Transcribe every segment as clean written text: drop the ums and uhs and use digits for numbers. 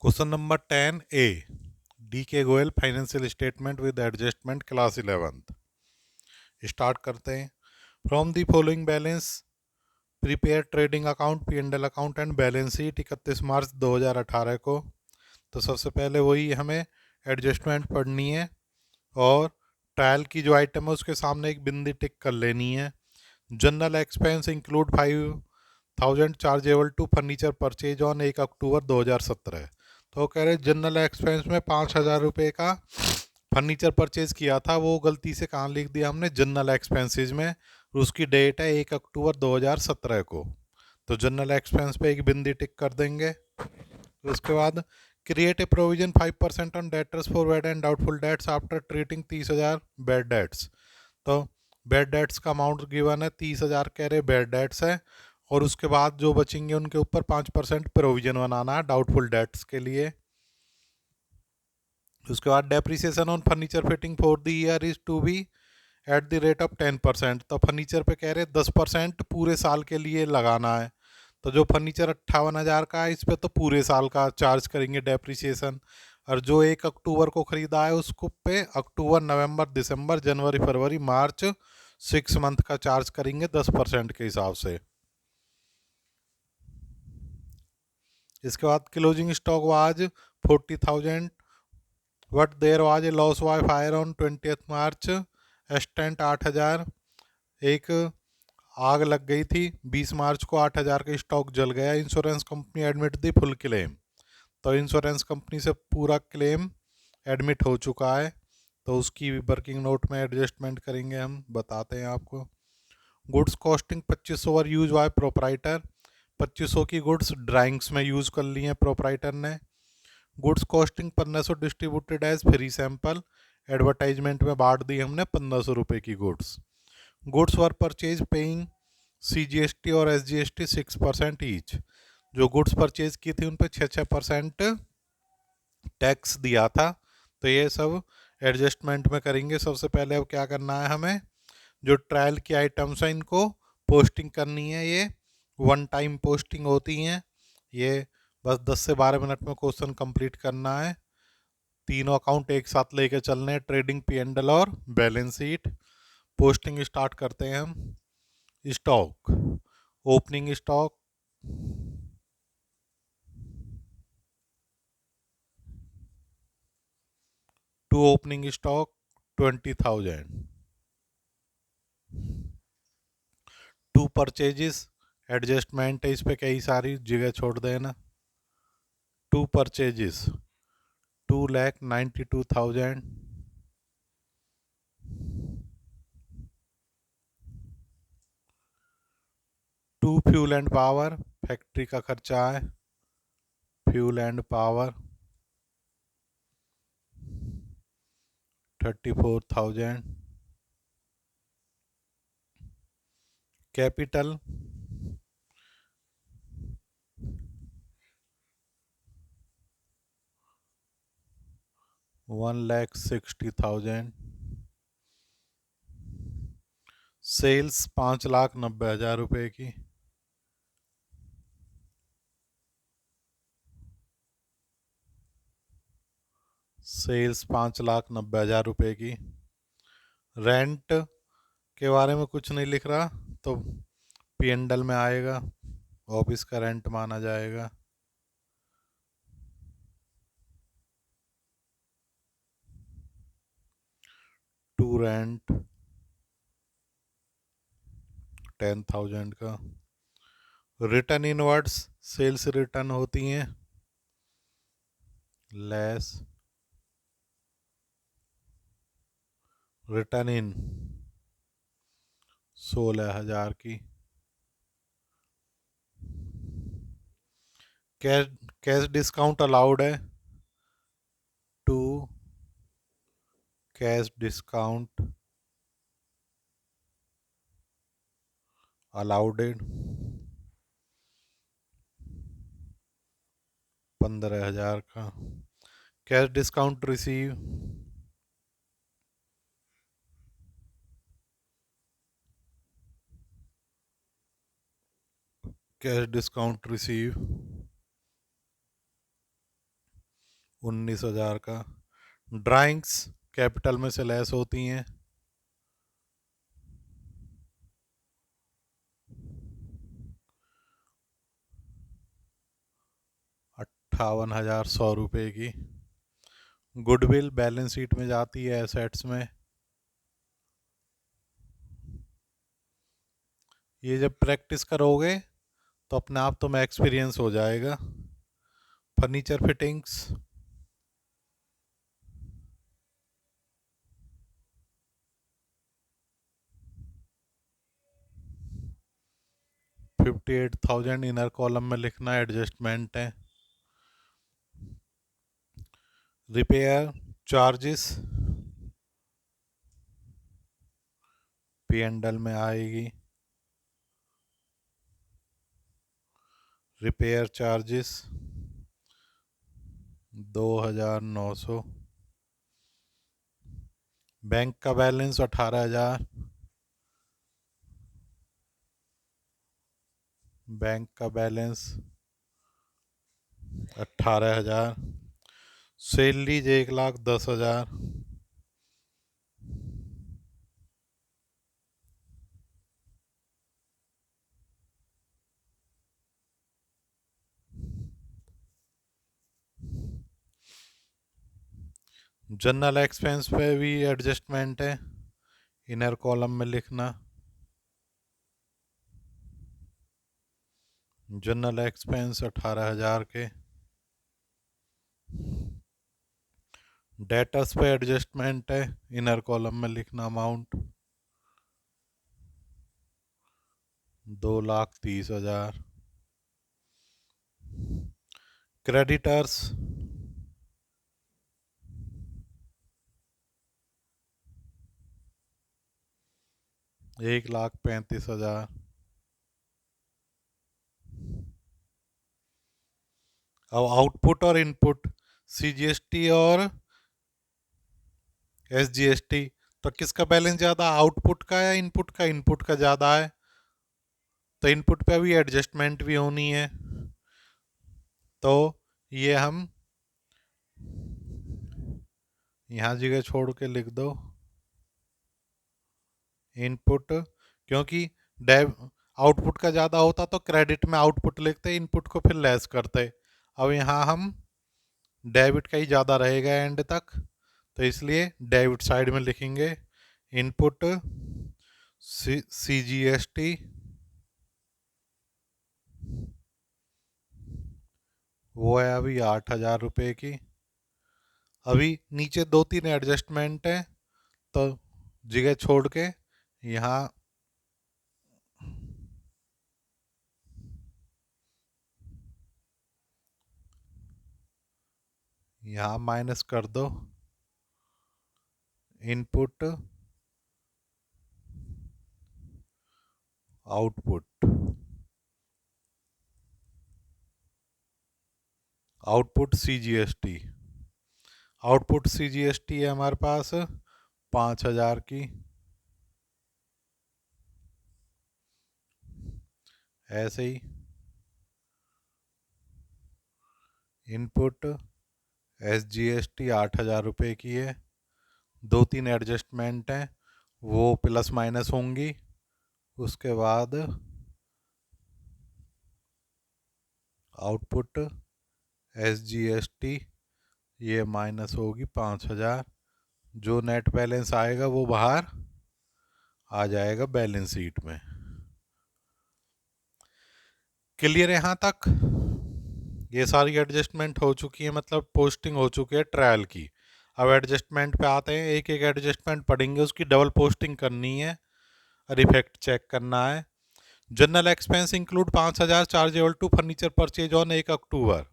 Question number 10A D के Goyal financial statement with adjustment class 11th। Start करते हैं। From the following balance prepare trading account P&L account and balance sheet 31 मार्च 2018 को। तो सबसे पहले वही हमें एडजस्टमेंट पढ़नी है और ट्रायल की जो आइटम है उसके सामने एक बिंदी टिक कर लेनी है। General expense include 5,000 chargeable to furniture purchase on 1 October 2017। तो कह रहे जनरल एक्सपेंस में 5,000 रुपये का फर्नीचर परचेज किया था, वो गलती से कहाँ लिख दिया हमने, जनरल एक्सपेंसेज में। उसकी डेट है 1 अक्टूबर 2017 को। तो जनरल एक्सपेंस पे एक बिंदी टिक कर देंगे। तो उसके बाद create a provision 5% on debtors for bad and doubtful debts after treating 30,000 bad dates. तो बैड डेट्स का अमाउंट गिवन है 30,000, कह रहे बैड डेट्स है, और उसके बाद जो बचेंगे उनके ऊपर 5% प्रोविजन बनाना है डाउटफुल डेट्स के लिए। उसके बाद depreciation on furniture fitting for the year is to be at the rate of 10%। तो फर्नीचर पे कह रहे 10% पूरे साल के लिए लगाना है। तो जो फर्नीचर 58,000 का है इस पे तो पूरे साल का चार्ज करेंगे डेप्रिसिएशन, और जो 1 अक्टूबर को ख़रीदा है उसको पे अक्टूबर, नवंबर, दिसंबर, जनवरी, फरवरी, मार्च 6 मंथ का चार्ज करेंगे 10% के हिसाब से। इसके बाद closing stock was 40,000 but there was a loss by fire on 20 March. एस्टेंट 8,000, एक आग लग गई थी 20 मार्च को, 8,000 का स्टॉक जल गया। इंश्योरेंस कंपनी एडमिट दी फुल क्लेम। तो इंश्योरेंस कंपनी से पूरा क्लेम एडमिट हो चुका है, तो उसकी वर्किंग नोट में एडजस्टमेंट करेंगे हम, बताते हैं आपको। Goods costing 2500 were use by proprietor. 2500 की गुड्स ड्राइंग्स में यूज़ कर ली हैं प्रोपराइटर ने। Goods costing 1500 distributed as free sample. Advertisement में बांट दी हमने 1500 रुपये की goods. Goods were purchase paying CGST और SGST 6% ईच। जो गुड्स परचेज की थी उन पर 6% टैक्स दिया था। तो ये सब एडजस्टमेंट में करेंगे। सबसे पहले अब क्या करना है हमें, जो ट्रायल की आइटम्स हैं इनको पोस्टिंग करनी है। ये वन टाइम पोस्टिंग होती हैं। ये बस 10 से 12 मिनट में क्वेश्चन कंप्लीट करना है। तीनों अकाउंट एक साथ लेके चलने हैं, ट्रेडिंग, P&L और बैलेंस शीट। पोस्टिंग स्टार्ट करते हैं हम। Stock opening stock to opening stock 20,000। To purchases adjustment है, इस पे कई सारी जगह छोड़ देना। To purchases 2,92,000। To fuel and power, factory का खर्चा है, fuel and power 34,000। Capital 1,60,000। Sales 5,90,000 रुपये की। सेल्स 5,90,000 रुपये की। रेंट के बारे में कुछ नहीं लिख रहा, तो P&L में आएगा, ऑफिस का रेंट माना जाएगा। टू रेंट 10,000 का। रिटर्न इनवर्ड्स सेल्स रिटर्न होती हैं, लेस रिटर्न इन 16,000 की। कैश कैश डिस्काउंट अलाउड है, टू कैश डिस्काउंट अलाउड 15,000 का। Cash discount receive cash discount receive 19,000 का। ड्राइंग्स कैपिटल में से लेस होती हैं। 58,100 रुपये की। गुडविल बैलेंस शीट में जाती है एसेट्स में। ये जब प्रैक्टिस करोगे तो अपने आप तुम्हें एक्सपीरियंस हो जाएगा। फर्नीचर फिटिंग्स 58,000 इनर कॉलम में लिखना, एडजस्टमेंट है। Repair charges P and L में आएगी। Repair charges 2,900। बैंक का बैलेंस 18,000। बैंक का बैलेंस 18,000। सैलरीज 1,10,000। जनरल एक्सपेंस पे भी एडजस्टमेंट है, इनर कॉलम में लिखना। जनरल एक्सपेंस 18,000 के। डेटर्स पे एडजस्टमेंट है, इनर कॉलम में लिखना अमाउंट 2,30,000। क्रेडिटर्स 1,35,000। अब आउटपुट और इनपुट, सीजीएसटी और एसजीएसटी, तो किसका बैलेंस ज्यादा, आउटपुट का या इनपुट का? इनपुट का ज्यादा है, तो इनपुट पे भी एडजस्टमेंट भी होनी है। तो ये हम यहां जगह छोड़ के लिख दो इनपुट, क्योंकि डेब आउटपुट का ज्यादा होता तो क्रेडिट में आउटपुट लिखते, इनपुट को फिर लेस करते। अब यहाँ हम डेबिट का ही ज्यादा रहेगा एंड तक, तो इसलिए डेबिट साइड में लिखेंगे इनपुट सीजीएसटी वो है अभी 8,000 रुपये की। अभी नीचे 2-3 एडजस्टमेंट है, तो जगह छोड़ के यहाँ माइनस कर दो input output. Output CGST, output CGST है हमारे पास 5,000 की। ऐसे ही इनपुट एसजीएसटी 8,000 रुपये की है। 2-3 एडजस्टमेंट हैं, वो प्लस माइनस होंगी। उसके बाद आउटपुट एसजीएसटी ये माइनस होगी 5,000। जो नेट बैलेंस आएगा वो बाहर आ जाएगा बैलेंस शीट में। क्लियर यहाँ तक? ये सारी एडजस्टमेंट हो चुकी है, मतलब पोस्टिंग हो चुकी है ट्रायल की। अब एडजस्टमेंट पे आते हैं, एक एक एडजस्टमेंट पढ़ेंगे, उसकी डबल पोस्टिंग करनी है और इफेक्ट चेक करना है। General expense include 5,000 chargeable to furniture purchase on 1 October.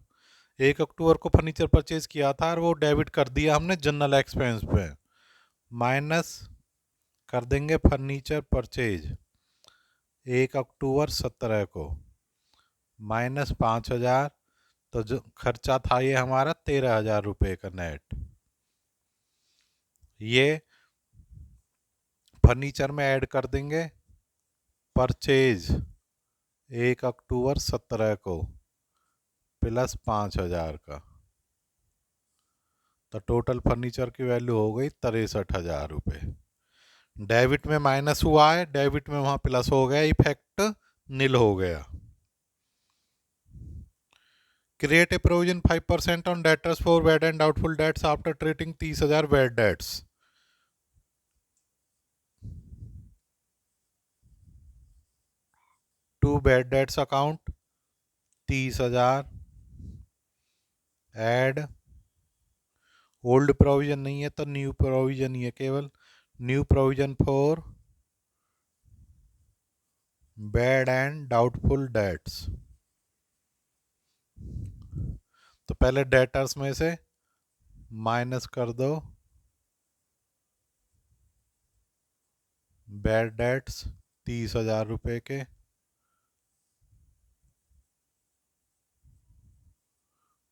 1 October को फर्नीचर परचेज किया था और वो डेबिट कर दिया हमने जनरल एक्सपेंस पे। माइनस कर देंगे फर्नीचर परचेज 1 अक्टूबर 2017 को, माइनस 5,000, तो जो खर्चा था ये हमारा 13,000 रुपये का नेट। ये फर्नीचर में ऐड कर देंगे परचेज 1 अक्टूबर 2017 को प्लस 5,000 का। तो टोटल फर्नीचर की वैल्यू हो गई 63,000 रुपये। डेबिट में माइनस हुआ है, डेबिट में वहां प्लस हो गया, इफेक्ट नील हो गया। Create a provision 5% on debtors for bad and doubtful debts after treating 30,000 bad debts. To bad debts account 30,000 add, old provision नहीं है तो न्यू प्रोविजन ही है, केवल new provision for bad and doubtful debts. तो पहले डेटर्स में से माइनस कर दो बैड डेट्स 30,000 रुपये के,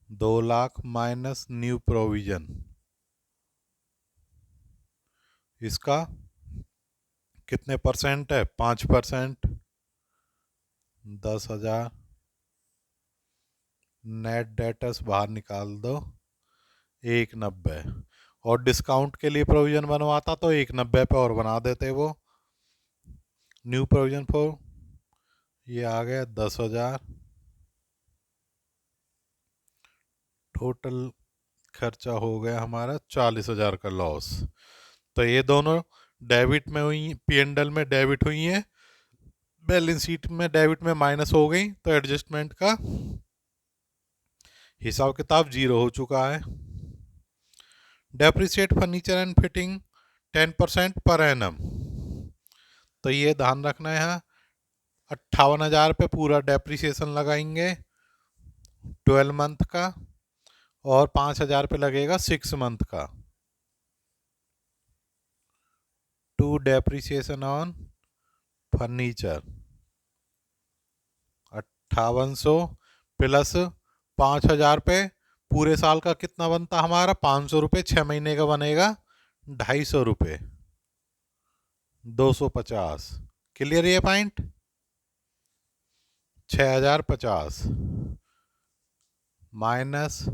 2 लाख माइनस न्यू प्रोविजन, इसका कितने परसेंट है, 5%, 10,000। नेट डेटर्स बाहर निकाल दो 190, और डिस्काउंट के लिए प्रोविजन बनवाता तो 190 पे और बना देते वो। न्यू प्रोविजन फॉर ये आ गया 10,000। टोटल खर्चा हो गया हमारा 40,000 का लॉस। तो ये दोनों डेबिट में हुई, P&L में डेबिट हुई हैं, बैलेंस शीट में डेबिट में माइनस हो गई, तो एडजस्टमेंट का हिसाब किताब जीरो हो चुका है। Depreciate furniture and fitting 10% per annum. तो ये ध्यान रखना है, यहाँ 58,000 पे पूरा डेप्रिसिएशन लगाएंगे 12 मंथ का, और 5,000 पे लगेगा 6 मंथ का। To depreciation on furniture 5800 plus 5,000 पे पूरे साल का कितना बनता हमारा, 500 रुपये, 6 महीने का बनेगा 250 रुपये, 250। क्लियर ये पॉइंट। 6,050 माइनस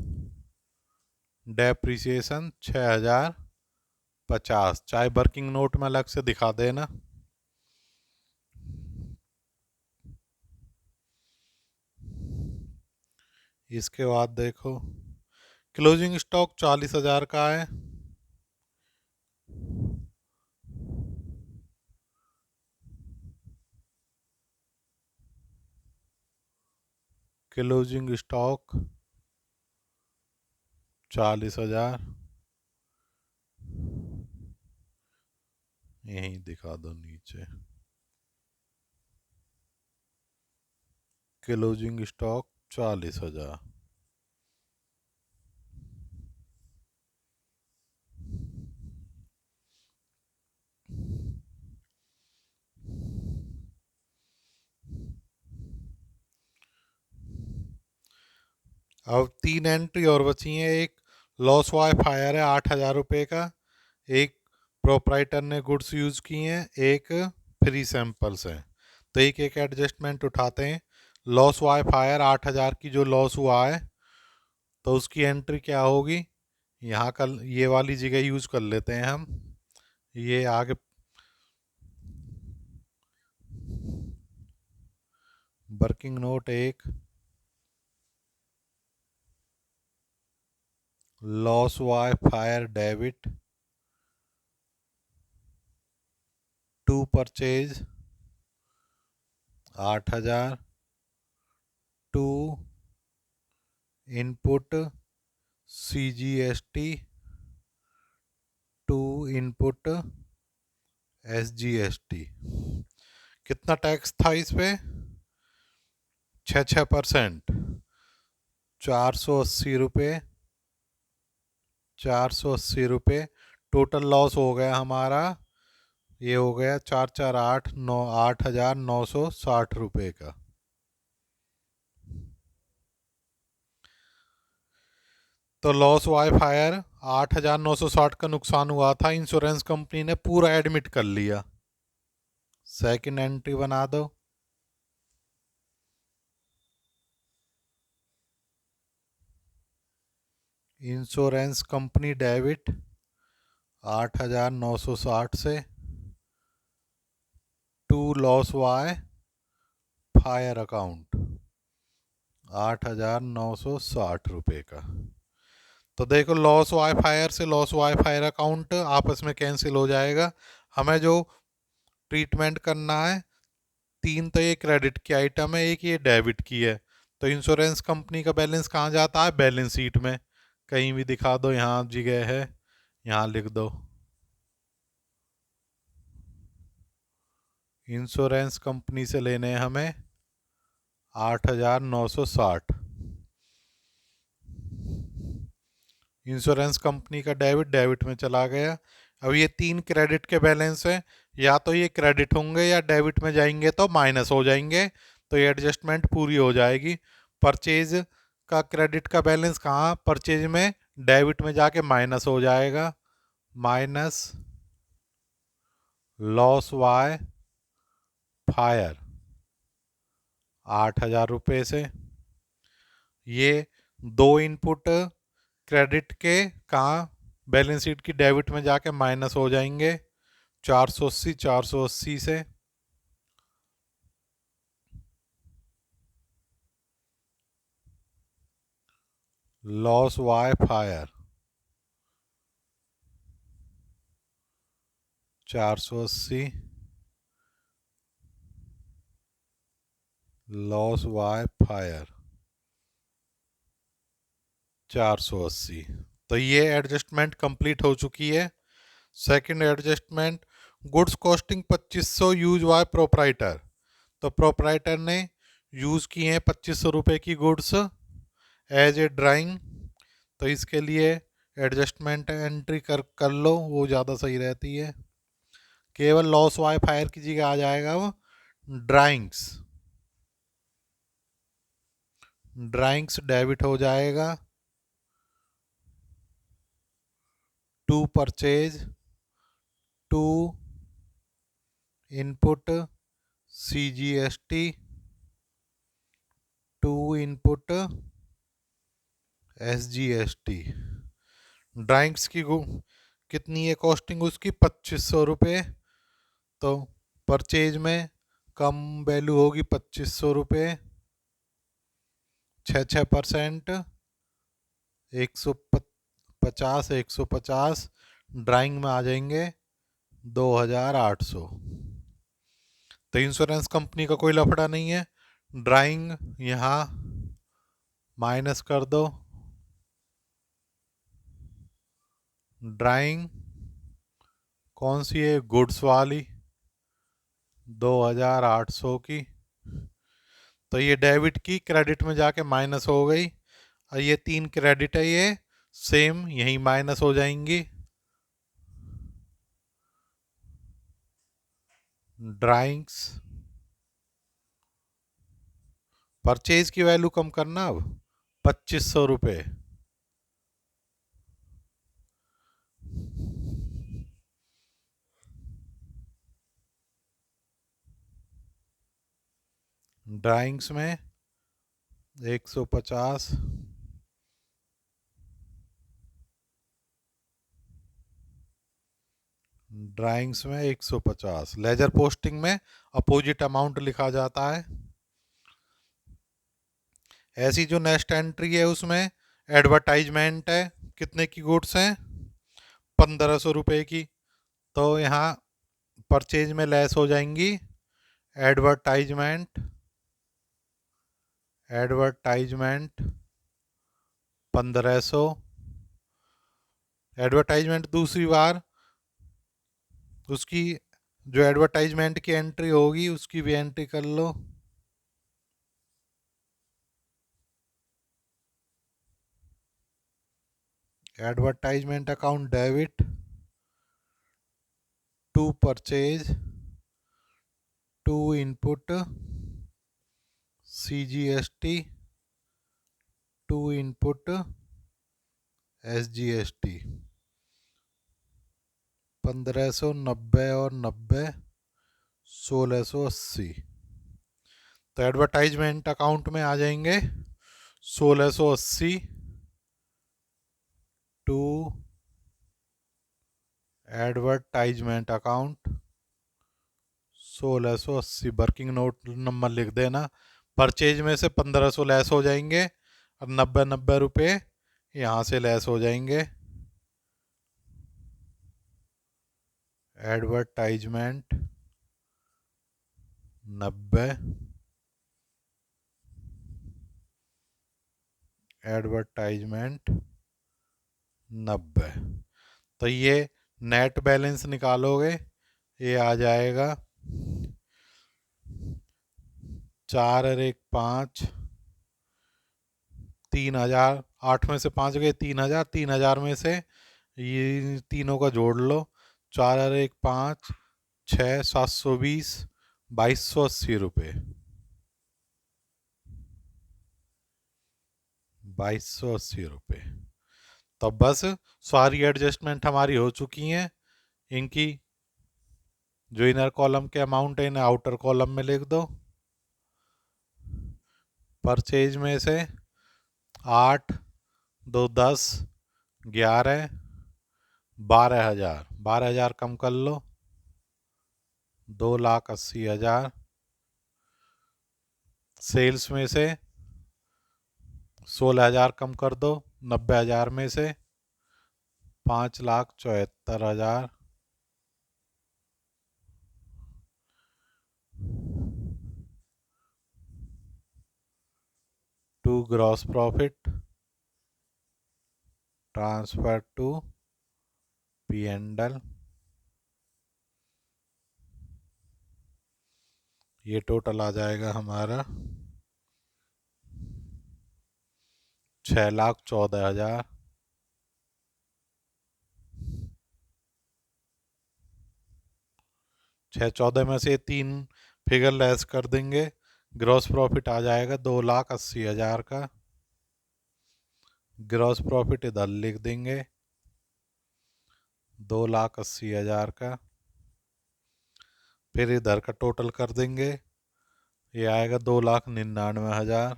डेप्रिसिएशन 6,050, चाहे वर्किंग नोट में अलग से दिखा देना। इसके बाद देखो क्लोजिंग स्टॉक 40,000 का है, क्लोजिंग स्टॉक 40,000, यहीं दिखा दो नीचे, क्लोजिंग स्टॉक 40,000। अब 3 एंट्री और बची हैं। एक लॉस वाई फायर है 8,000 रुपये का, एक प्रोप्राइटर ने गुड्स यूज़ किए हैं, एक फ्री सैंपल्स हैं। तो एक एक एडजस्टमेंट उठाते हैं। लॉस वाई फायर 8,000 की जो लॉस हुआ है, तो उसकी एंट्री क्या होगी, यहाँ का ये वाली जगह यूज़ कर लेते हैं हम। ये आगे वर्किंग नोट एक, loss by fire debit to purchase 8,000 to input CGST to input SGST। कितना टैक्स था इस पे, 6%, 480 रुपये, 480 रुपये। टोटल लॉस हो गया हमारा, ये हो गया 8,960 रुपये का। तो लॉस वाई फायर 8,960 का नुकसान हुआ था, इंश्योरेंस कंपनी ने पूरा एडमिट कर लिया। सेकंड एंट्री बना दो, इंश्योरेंस कंपनी डेबिट 8,960 से to loss by fire account 8,960 रुपये का। तो देखो लॉस वाई फायर से लॉस वाई फायर अकाउंट आपस में कैंसिल हो जाएगा। हमें जो ट्रीटमेंट करना है, तीन तो ये क्रेडिट की आइटम है, एक ये डेबिट की है। तो इंश्योरेंस कंपनी का बैलेंस कहाँ जाता है? बैलेंस शीट में। कहीं भी दिखा दो, यहाँ जगह है, यहाँ लिख दो इंश्योरेंस कंपनी से लेने हैं हमें 8,960। इंश्योरेंस कंपनी का डेबिट डेबिट में चला गया। अब ये तीन क्रेडिट के बैलेंस हैं, या तो ये क्रेडिट होंगे या डेबिट में जाएंगे तो माइनस हो जाएंगे, तो ये एडजस्टमेंट पूरी हो जाएगी। परचेज का क्रेडिट का बैलेंस कहाँ? परचेज में डेबिट में जाके माइनस हो जाएगा, माइनस लॉस वाई फायर 8,000 रुपये से। ये दो इनपुट क्रेडिट के कहाँ? बैलेंस शीट की डेबिट में जाके माइनस हो जाएंगे, 480 480 से। Loss by fire 480, loss by fire 480। तो ये एडजस्टमेंट कंप्लीट हो चुकी है। Second adjustment, goods costing 2500 use by proprietor. तो प्रोपराइटर ने यूज़ किए हैं 2500 रुपये की गुड्स एज ए ड्राइंग। तो इसके लिए एडजस्टमेंट एंट्री कर लो, वो ज़्यादा सही रहती है। केवल लॉस वाई फायर की जगह आ जाएगा वो ड्राइंग्स। ड्राइंग्स डेबिट हो जाएगा to purchase to input CGST to input SGST। Drawings की कितनी है कॉस्टिंग उसकी? 2500 रुपये। तो परचेज में कम वैल्यू होगी 2500 रुपये, 6% 150 150 ड्राइंग में आ जाएंगे 2,800। तो इंश्योरेंस कंपनी का कोई लफड़ा नहीं है। ड्राइंग यहाँ माइनस कर दो, ड्राइंग कौन सी है? गुड्स वाली 2,800 की। तो ये डेबिट की क्रेडिट में जाके माइनस हो गई, और ये तीन क्रेडिट है, ये सेम यहीं माइनस हो जाएंगी। ड्राइंग्स परचेज की वैल्यू कम करना, अब 2500 रुपये। ड्राइंग्स में 150, ड्राइंग्स में 150। लेजर पोस्टिंग में अपोजिट अमाउंट लिखा जाता है। ऐसी जो नेक्स्ट एंट्री है उसमें एडवर्टाइजमेंट है, कितने की गुड्स हैं? 1,500 रुपये की। तो यहाँ परचेज में लेस हो जाएंगी एडवर्टाइजमेंट, एडवर्टाइजमेंट 1,500। एडवर्टाइजमेंट दूसरी बार उसकी जो एडवर्टाइजमेंट की एंट्री होगी उसकी भी एंट्री कर लो। Advertisement account debit to purchase to input CGST to input SGST 1,590 और 90 1,680। तो एडवर्टाइजमेंट अकाउंट में आ जाएंगे 1,680 to advertisement account 1680। Working note number लिख देना। परचेज में से 1500 लेस हो जाएंगे और 90 रुपये यहाँ से लेस हो जाएंगे। Advertisement 90, advertisement 90। तो ये नेट बैलेंस निकालोगे, ये आ जाएगा 4 और 1 5, 3000। 8 में से 5 गए 3000, 3000 में से ये तीनों का जोड़ लो। 4 और 1 5, 6, 720, 2280 रुपये। 2280 रुपये। तो बस सारी एडजस्टमेंट हमारी हो चुकी हैं। इनकी जो इनर कॉलम के अमाउंट है इन्हें आउटर कॉलम में लिख दो। परचेज में से 8, 2 10, 11, 12,000। 12,000 कम कर लो, 2,80,000। सेल्स में से 16,000 कम कर दो 90,000 में से, 5,74,000। To gross profit transfer to P&L। ये टोटल आ जाएगा हमारा 6,14,000। 6,14 में से 3 फिगर लेस कर देंगे, ग्रॉस प्रॉफिट आ जाएगा 2,80,000 का। ग्रॉस प्रॉफिट इधर लिख देंगे 2,80,000 का। फिर इधर का टोटल कर देंगे, ये आएगा 2,99,000।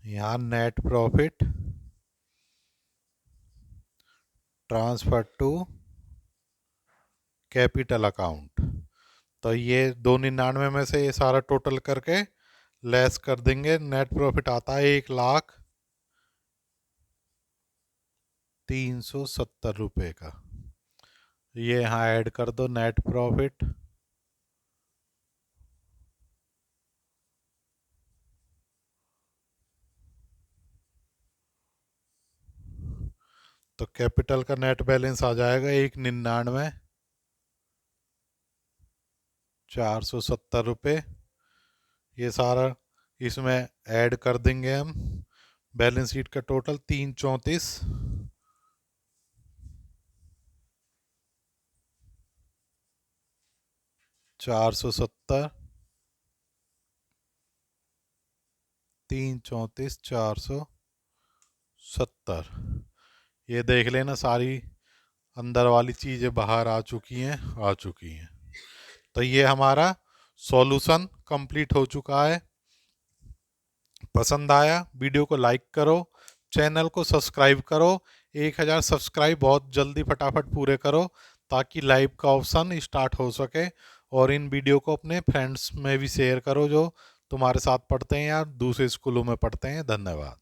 यहाँ net profit transfer to capital account. तो ये 299 में से ये सारा टोटल करके लेस कर देंगे। नेट प्रॉफिट आता है 1,03,70 रुपये का। ये यहाँ ऐड कर दो नेट प्रॉफिट। तो कैपिटल का नेट बैलेंस आ जाएगा 1,99,470 रुपये। ये सारा इसमें ऐड कर देंगे हम। बैलेंस शीट का टोटल 3,34, 470, 3,34, 470। ये देख लेना सारी अंदर वाली चीज़ें बाहर आ चुकी हैं। तो ये हमारा सॉल्यूशन कंप्लीट हो चुका है। पसंद आया वीडियो को लाइक करो, चैनल को सब्सक्राइब करो। 1,000 सब्सक्राइब बहुत जल्दी फटाफट पूरे करो ताकि लाइव का ऑप्शन स्टार्ट हो सके। और इन वीडियो को अपने फ्रेंड्स में भी शेयर करो जो तुम्हारे साथ पढ़ते हैं या दूसरे स्कूलों में पढ़ते हैं। धन्यवाद।